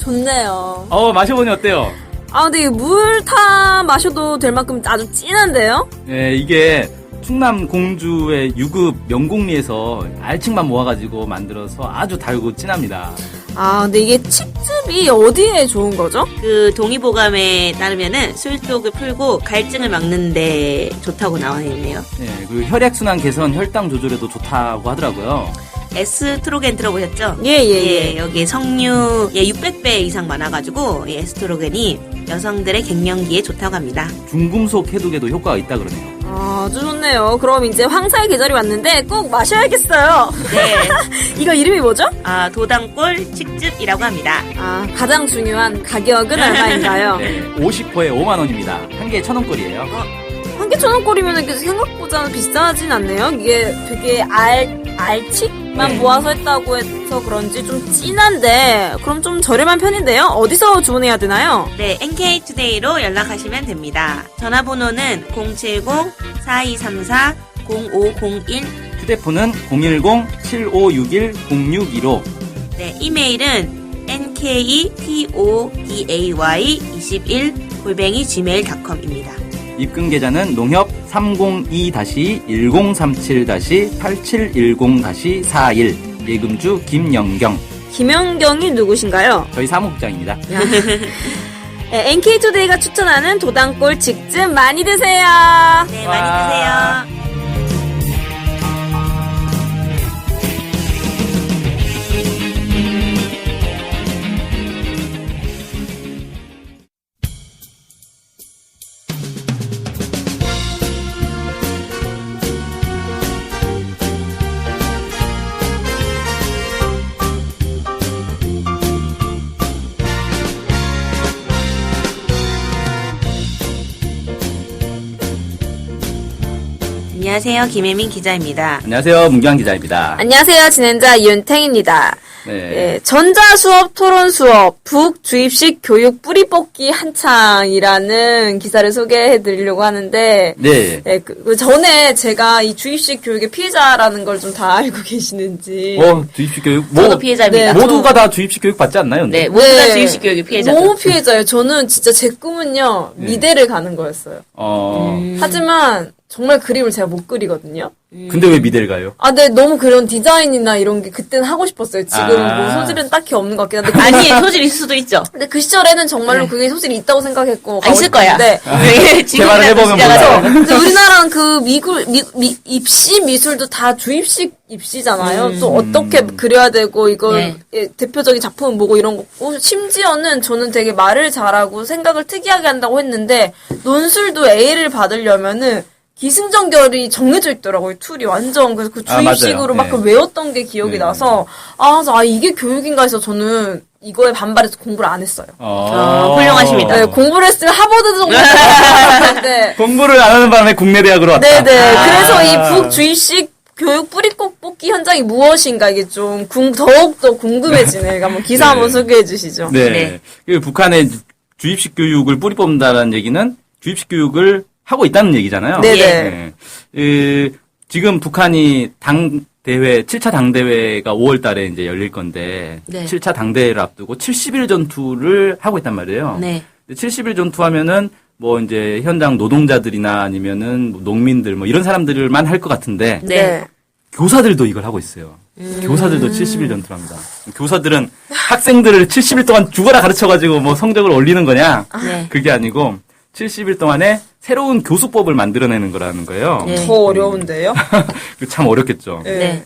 좋네요. 마셔보니 어때요? 근데 물 타 마셔도 될 만큼 아주 진한데요? 네, 이게 충남 공주의 유급 명곡리에서 알칡만 모아가지고 만들어서 아주 달고 진합니다. 근데 이게 칡즙이 어디에 좋은 거죠? 그 동의보감에 따르면은 술독을 풀고 갈증을 막는데 좋다고 나와 있네요. 네, 그 혈액순환 개선, 혈당 조절에도 좋다고 하더라고요. 에스트로겐 들어보셨죠? 예. 여기 석류 600배 이상 많아가지고 이 에스트로겐이 여성들의 갱년기에 좋다고 합니다. 중금속 해독에도 효과가 있다 그러네요. 아주 좋네요. 그럼 이제 황사의 계절이 왔는데 꼭 마셔야겠어요. 네. 이거 이름이 뭐죠? 도당골 칡즙이라고 합니다. 가장 중요한 가격은 얼마인가요? 네, 50호에 5만 원입니다. 한 개에 1,000원꼴이에요. 한 개 1,000원꼴이면 생각보다는 비싸진 않네요. 이게 되게 알칡만 네. 모아서 했다고 해서 그런지 좀 진한데 그럼 좀 저렴한 편인데요. 어디서 주문해야 되나요? 네, NK투데이로 연락하시면 됩니다. 전화번호는 070-4234-0501. 휴대폰은 010-7561-0615. 네, 이메일은 nketoday21@gmail.com입니다. 입금 계좌는 농협 302-1037-8710-41 예금주 김영경. 김연경이 누구신가요? 저희 사무국장입니다. 네, NK투데이가 추천하는 도당골 칡즙 많이 드세요. 네, 많이 드세요. 안녕하세요. 김혜민 기자입니다. 안녕하세요. 문경 기자입니다. 안녕하세요. 진행자 이윤탱입니다. 네. 전자수업, 토론수업, 북주입식 교육 뿌리 뽑기 한창이라는 기사를 소개해 드리려고 하는데, 네. 그 전에 제가 이 주입식 교육의 피해자라는 걸 좀 다 알고 계시는지. 주입식 교육. 저도 피해자입니다. 네, 모두가 다 주입식 교육 받지 않나요? 네, 모두가 주입식 교육의 피해자죠. 너무 피해자예요. 저는 진짜 제 꿈은요, 미대를 가는 거였어요. 하지만, 정말 그림을 제가 못 그리거든요. 근데 왜 미대를 가요? 네, 너무 그런 디자인이나 이런 게 그때는 하고 싶었어요. 지금은 뭐 소질은 딱히 없는 것 같긴 한데. 아니, 소질 있을 수도 있죠. 근데 그 시절에는 정말로 그게 소질이 있다고 생각했고. 있을 거야. 네. 개발을 해보면 몰라요. 근데 우리나라는 그 입시 미술도 다 주입식 입시잖아요. 또 어떻게 그려야 되고, 이걸 대표적인 작품은 뭐고 이런 거고. 심지어는 저는 되게 말을 잘하고 생각을 특이하게 한다고 했는데, 논술도 A를 받으려면은, 기승전결이 정해져 있더라고요, 툴이 완전. 그래서 그 주입식으로 막 외웠던 게 기억이 나서, 그래서 이게 교육인가 해서 저는 이거에 반발해서 공부를 안 했어요. 훌륭하십니다. 네, 공부를 했으면 하버드 정도 했는데. 공부를 안 하는 바람에 국내 대학으로 왔다. 네네. 그래서 이 북주입식 교육 뿌리 뽑기 현장이 무엇인가 이게 좀 더욱더 궁금해지네. 한번 기사 한번 소개해 주시죠. 네. 그 북한의 주입식 교육을 뿌리 뽑는다는 얘기는 주입식 교육을 하고 있다는 얘기잖아요. 네네. 지금 북한이 7차 당대회가 5월 달에 이제 열릴 건데, 7차 당대회를 앞두고 70일 전투를 하고 있단 말이에요. 네. 70일 전투하면은, 이제 현장 노동자들이나 아니면은 농민들 이런 사람들만 할 것 같은데, 네. 교사들도 이걸 하고 있어요. 교사들도 70일 전투를 합니다. 교사들은 학생들을 70일 동안 죽어라 가르쳐가지고 성적을 올리는 거냐? 그게 아니고, 70일 동안에 새로운 교수법을 만들어내는 거라는 거예요. 더 어려운데요? 참 어렵겠죠. 네.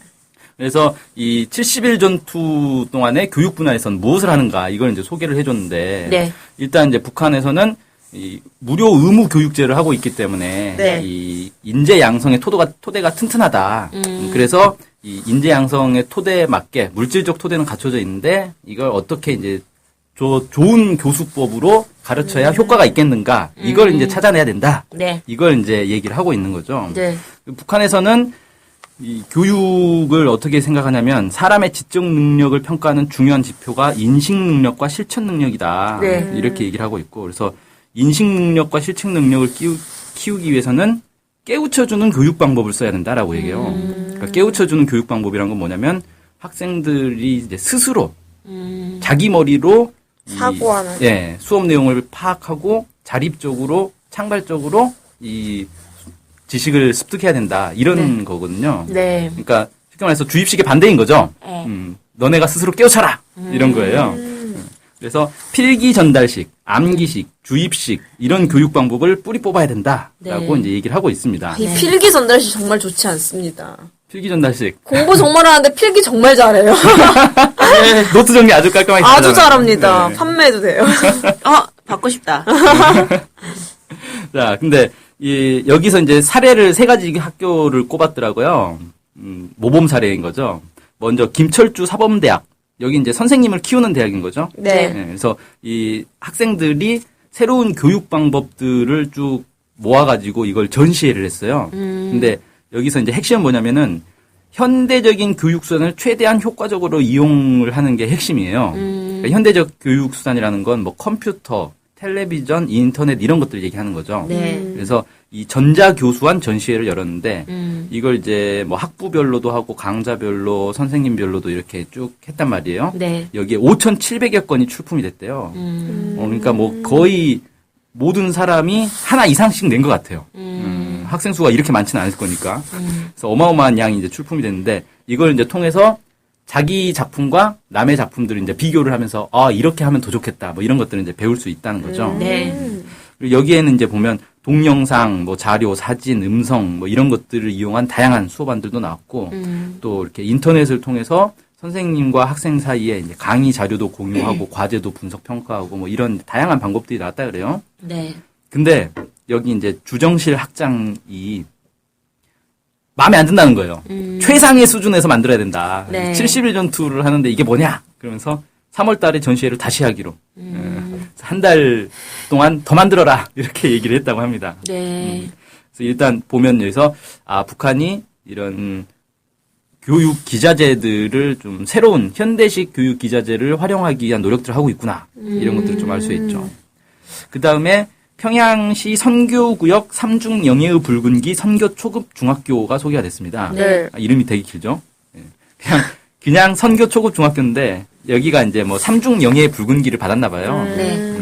그래서 이 70일 전투 동안에 교육 분야에서는 무엇을 하는가 이걸 이제 소개를 해줬는데 일단 이제 북한에서는 이 무료 의무 교육제를 하고 있기 때문에 이 인재 양성의 토대가 튼튼하다. 그래서 이 인재 양성의 토대에 맞게 물질적 토대는 갖춰져 있는데 이걸 어떻게 이제 좋은 교수법으로 가르쳐야 효과가 있겠는가 이걸 이제 찾아내야 된다. 이걸 이제 얘기를 하고 있는 거죠. 북한에서는 이 교육을 어떻게 생각하냐면 사람의 지적 능력을 평가하는 중요한 지표가 인식 능력과 실천 능력이다. 네. 이렇게 얘기를 하고 있고 그래서 인식 능력과 실천 능력을 키우기 위해서는 깨우쳐주는 교육 방법을 써야 된다라고 얘기해요. 그러니까 깨우쳐주는 교육 방법이란 건 뭐냐면 학생들이 이제 스스로 자기 머리로 사고하는 수업 내용을 파악하고 자립적으로 창발적으로 이 지식을 습득해야 된다 이런 거거든요. 네. 그러니까 쉽게 말해서 주입식의 반대인 거죠. 너네가 스스로 깨우쳐라 이런 거예요. 그래서 필기 전달식, 암기식, 주입식 이런 교육 방법을 뿌리 뽑아야 된다라고 네. 이제 얘기를 하고 있습니다. 이 필기 전달식 정말 좋지 않습니다. 필기 전달식 공부 정말 하는데 필기 정말 잘해요. 노트 정리 아주 깔끔하게 아주 잘하잖아요. 잘합니다. 네. 판매해도 돼요. 받고 싶다. 자, 근데 여기서 이제 사례를 3가지 학교를 꼽았더라고요. 모범 사례인 거죠. 먼저 김철주 사범대학. 여기 이제 선생님을 키우는 대학인 거죠. 네. 그래서 이 학생들이 새로운 교육 방법들을 쭉 모아가지고 이걸 전시회를 했어요. 근데 여기서 이제 핵심은 뭐냐면은 현대적인 교육 수단을 최대한 효과적으로 이용을 하는 게 핵심이에요. 그러니까 현대적 교육 수단이라는 건 뭐 컴퓨터, 텔레비전, 인터넷 이런 것들 얘기하는 거죠. 네. 그래서 이 전자교수한 전시회를 열었는데 이걸 이제 뭐 학부별로도 하고 강좌별로 선생님별로도 이렇게 쭉 했단 말이에요. 네. 여기에 5,700여 건이 출품이 됐대요. 그러니까 뭐 거의 모든 사람이 하나 이상씩 낸 것 같아요. 학생 수가 이렇게 많지는 않을 거니까. 그래서 어마어마한 양이 이제 출품이 됐는데 이걸 이제 통해서 자기 작품과 남의 작품들을 이제 비교를 하면서 이렇게 하면 더 좋겠다. 뭐 이런 것들을 이제 배울 수 있다는 거죠. 네. 그리고 여기에는 이제 보면 동영상, 뭐 자료, 사진, 음성 뭐 이런 것들을 이용한 다양한 수업안들도 나왔고 또 이렇게 인터넷을 통해서 선생님과 학생 사이에 이제 강의 자료도 공유하고 과제도 분석 평가하고 뭐 이런 다양한 방법들이 나왔다 그래요. 네. 근데 여기 이제 주정실 학장이 마음에 안 든다는 거예요. 최상의 수준에서 만들어야 된다. 네. 70일 전투를 하는데 이게 뭐냐? 그러면서 3월 달에 전시회를 다시 하기로. 한 달 동안 더 만들어라. 이렇게 얘기를 했다고 합니다. 네. 그래서 일단 보면 여기서 북한이 이런 교육 기자재들을 좀 새로운 현대식 교육 기자재를 활용하기 위한 노력들을 하고 있구나. 이런 것들을 좀 알 수 있죠. 그 다음에 평양시 선교구역 3중 영예의 붉은기 선교 초급 중학교가 소개가 됐습니다. 네. 이름이 되게 길죠. 그냥 선교 초급 중학교인데 여기가 이제 뭐 3중 영예의 붉은기를 받았나 봐요. 네.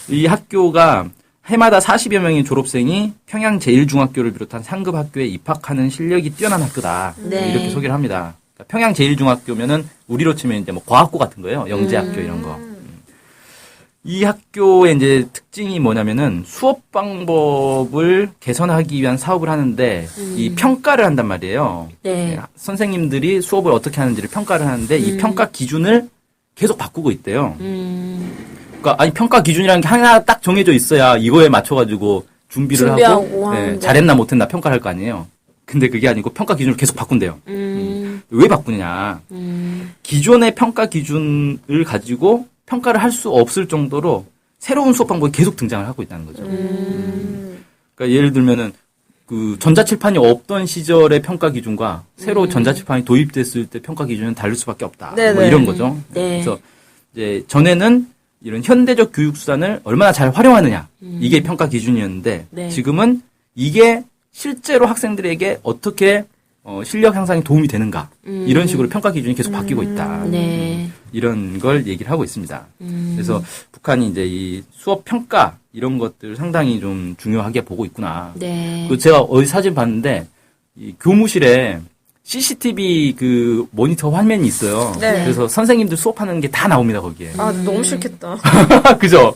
이 학교가 해마다 40여 명의 졸업생이 평양 제1중학교를 비롯한 상급 학교에 입학하는 실력이 뛰어난 학교다. 네. 이렇게 소개를 합니다. 그러니까 평양 제1중학교면은 우리로 치면 이제 뭐 과학고 같은 거예요. 영재학교 이런 거. 이 학교의 이제 특징이 뭐냐면은 수업 방법을 개선하기 위한 사업을 하는데 이 평가를 한단 말이에요. 네. 선생님들이 수업을 어떻게 하는지를 평가를 하는데 이 평가 기준을 계속 바꾸고 있대요. 그러니까 아니 평가 기준이라는 게 하나 딱 정해져 있어야 이거에 맞춰가지고 준비를 하고 준비하고 하는데. 잘했나 못했나 평가를 할 거 아니에요. 근데 그게 아니고 평가 기준을 계속 바꾼대요. 왜 바꾸느냐? 기존의 평가 기준을 가지고 평가를 할 수 없을 정도로 새로운 수업 방법이 계속 등장을 하고 있다는 거죠. 그러니까 예를 들면은 그 전자칠판이 없던 시절의 평가 기준과 새로 전자칠판이 도입됐을 때 평가 기준은 다를 수밖에 없다. 뭐 이런 거죠. 네. 그래서 이제 전에는 이런 현대적 교육 수단을 얼마나 잘 활용하느냐 이게 평가 기준이었는데 네. 지금은 이게 실제로 학생들에게 어떻게 실력 향상에 도움이 되는가 이런 식으로 평가 기준이 계속 바뀌고 있다. 네. 이런 걸 얘기를 하고 있습니다. 그래서 북한이 이제 이 수업 평가 이런 것들 상당히 좀 중요하게 보고 있구나. 네. 그 제가 어디 사진 봤는데 이 교무실에 CCTV 그 모니터 화면이 있어요. 네. 그래서 선생님들 수업하는 게 다 나옵니다 거기에. 아, 너무 싫겠다. 그죠?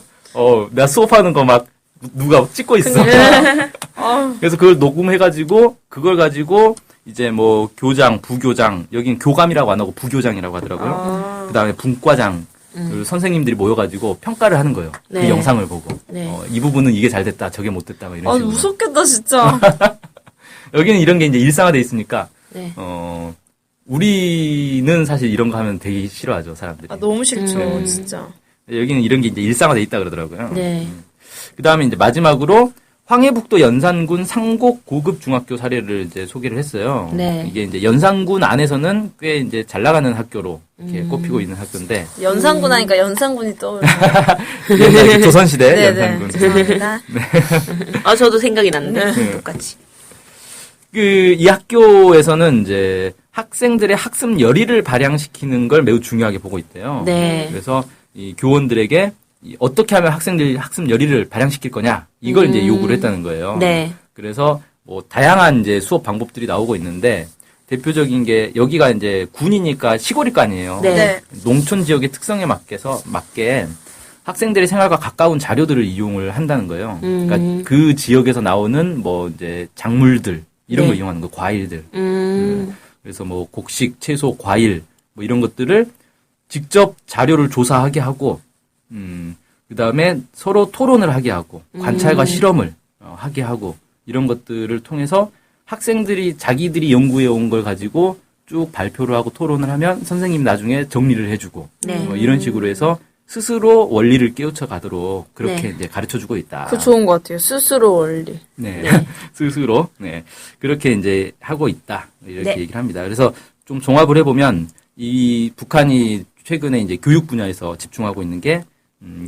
내가 수업하는 거 막 누가 찍고 있어. 그래서 그걸 녹음해가지고 그걸 가지고 이제 뭐 교장, 부교장, 여긴 교감이라고 안 하고 부교장이라고 하더라고요. 그다음에 분과장, 그 선생님들이 모여가지고 평가를 하는 거예요. 네. 그 영상을 보고 네. 이 부분은 이게 잘 됐다, 저게 못 됐다, 뭐 이런 아, 식으로. 무섭겠다, 진짜. 여기는 이런 게 이제 일상화돼 있으니까 네. 우리는 사실 이런 거 하면 되게 싫어하죠, 사람들이. 아, 너무 싫죠, 진짜. 여기는 이런 게 이제 일상화돼 있다 그러더라고요. 네. 그 다음에 이제 마지막으로 황해북도 연산군 상곡 고급 중학교 사례를 이제 소개를 했어요. 네. 이게 이제 연산군 안에서는 꽤 이제 잘 나가는 학교로 이렇게 꼽히고 있는 학교인데. 연산군 하니까 연산군이 떠오르네요. 옛날 조선시대 네네. 연산군. 죄송합니다. 저도 생각이 났는데 똑같이. 이 학교에서는 이제 학생들의 학습 열의를 발양시키는 걸 매우 중요하게 보고 있대요. 네. 그래서 이 교원들에게 어떻게 하면 학생들이 학습 열의를 발양시킬 거냐 이걸 이제 요구를 했다는 거예요. 네. 그래서 뭐 다양한 이제 수업 방법들이 나오고 있는데 대표적인 게 여기가 이제 군이니까 시골일 거 아니에요. 네. 네. 농촌 지역의 특성에 맞게 학생들의 생활과 가까운 자료들을 이용을 한다는 거예요. 그러니까 그 지역에서 나오는 뭐 이제 작물들 이런 네. 거 이용하는 거, 과일들. 그래서 뭐 곡식, 채소, 과일 뭐 이런 것들을 직접 자료를 조사하게 하고, 그 다음에 서로 토론을 하게 하고, 관찰과 실험을 하게 하고, 이런 것들을 통해서 학생들이 자기들이 연구해 온 걸 가지고 쭉 발표를 하고 토론을 하면 선생님이 나중에 정리를 해주고, 네. 뭐 이런 식으로 해서 스스로 원리를 깨우쳐 가도록 그렇게 네. 이제 가르쳐 주고 있다. 그 좋은 것 같아요. 스스로 원리. 네. 네. 스스로, 네. 그렇게 이제 하고 있다. 이렇게 네. 얘기를 합니다. 그래서 좀 종합을 해보면 이 북한이 최근에 이제 교육 분야에서 집중하고 있는 게,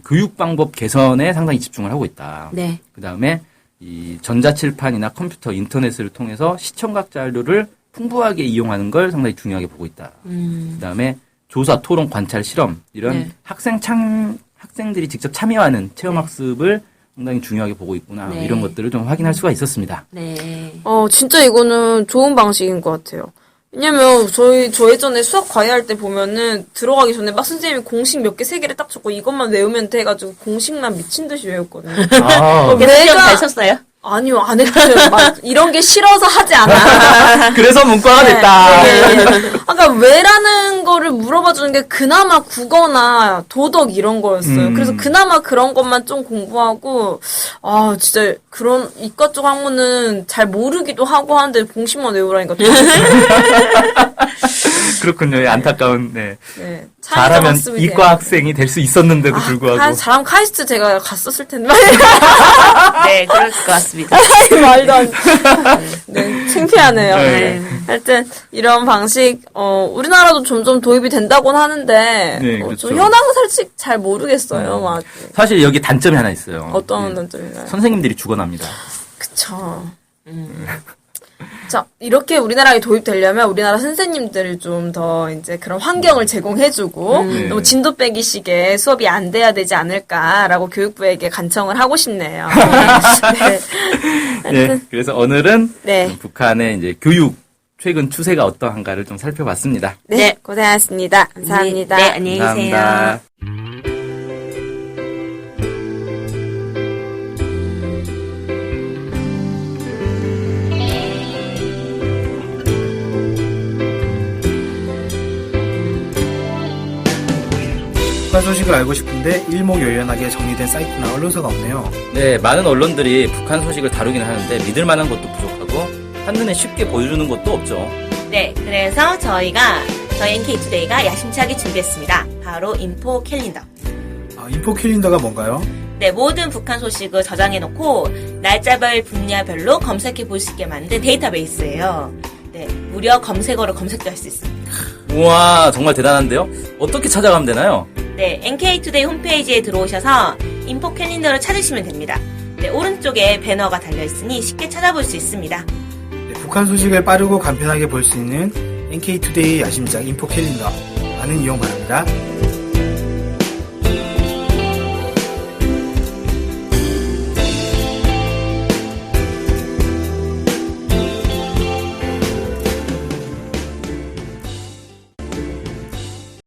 교육 방법 개선에 상당히 집중을 하고 있다. 네. 그 다음에 이 전자칠판이나 컴퓨터, 인터넷을 통해서 시청각 자료를 풍부하게 이용하는 걸 상당히 중요하게 보고 있다. 그 다음에 조사, 토론, 관찰, 실험 이런 네. 학생들이 직접 참여하는 체험학습을 상당히 중요하게 보고 있구나. 네. 이런 것들을 좀 확인할 수가 있었습니다. 네. 진짜 이거는 좋은 방식인 것 같아요. 왜냐면, 저 예전에 수학 과외할 때 보면은, 들어가기 전에 막 선생님이 공식 몇 개, 세 개를 딱 적고 이것만 외우면 돼 해가지고 공식만 미친 듯이 외웠거든요. 아, 그래서 시험 잘 쳤어요? 아니요, 안 했어요. 막, 이런 게 싫어서 하지 않아. 그래서 문과가 네, 됐다. 네. 아까 왜라는 거를 물어봐 주는 게 그나마 국어나 도덕 이런 거였어요. 그래서 그나마 그런 것만 좀 공부하고, 진짜 그런 이과 쪽 학문은 잘 모르기도 하고 하는데 공식만 외우라니까. 그렇군요. 예, 안타까운, 네. 네. 잘하면 이과 학생이 될 수 있었는데도 불구하고. 잘하면 카이스트 제가 갔었을 텐데. 네, 그럴 것 같습니다. 말도 안 네, 창피하네요. 네. 네. 하여튼, 이런 방식, 우리나라도 점점 도입이 된다고는 하는데, 네, 그렇죠. 좀 현황은 솔직히 잘 모르겠어요. 막. 사실 여기 단점이 하나 있어요. 어떤 예. 단점인가요? 선생님들이 죽어납니다. 그쵸. 자, 이렇게 우리나라에 도입되려면 우리나라 선생님들을 좀 더 이제 그런 환경을 제공해주고, 네. 너무 진도 빼기식의 수업이 안 돼야 되지 않을까라고 교육부에게 간청을 하고 싶네요. 네. 네. 그래서 오늘은 네. 북한의 이제 교육 최근 추세가 어떠한가를 좀 살펴봤습니다. 네, 네. 고생하셨습니다. 감사합니다. 네, 안녕히 계세요. 감사합니다. 북한 소식을 알고 싶은데 일목요연하게 정리된 사이트나 언론사가 없네요. 네, 많은 언론들이 북한 소식을 다루긴 하는데 믿을 만한 것도 부족하고 한눈에 쉽게 보여주는 것도 없죠. 네, 그래서 저희 NK투데이가 야심차게 준비했습니다. 바로 인포 캘린더. 인포 캘린더가 뭔가요? 네, 모든 북한 소식을 저장해놓고 날짜별 분야별로 검색해 볼 수 있게 만든 데이터베이스예요. 네, 무려 검색어로 검색도 할 수 있습니다. 우와, 정말 대단한데요? 어떻게 찾아가면 되나요? 네, NK투데이 홈페이지에 들어오셔서 인포 캘린더를 찾으시면 됩니다. 네, 오른쪽에 배너가 달려있으니 쉽게 찾아볼 수 있습니다. 네, 북한 소식을 빠르고 간편하게 볼 수 있는 NK투데이 야심작 인포 캘린더 많은 이용 바랍니다.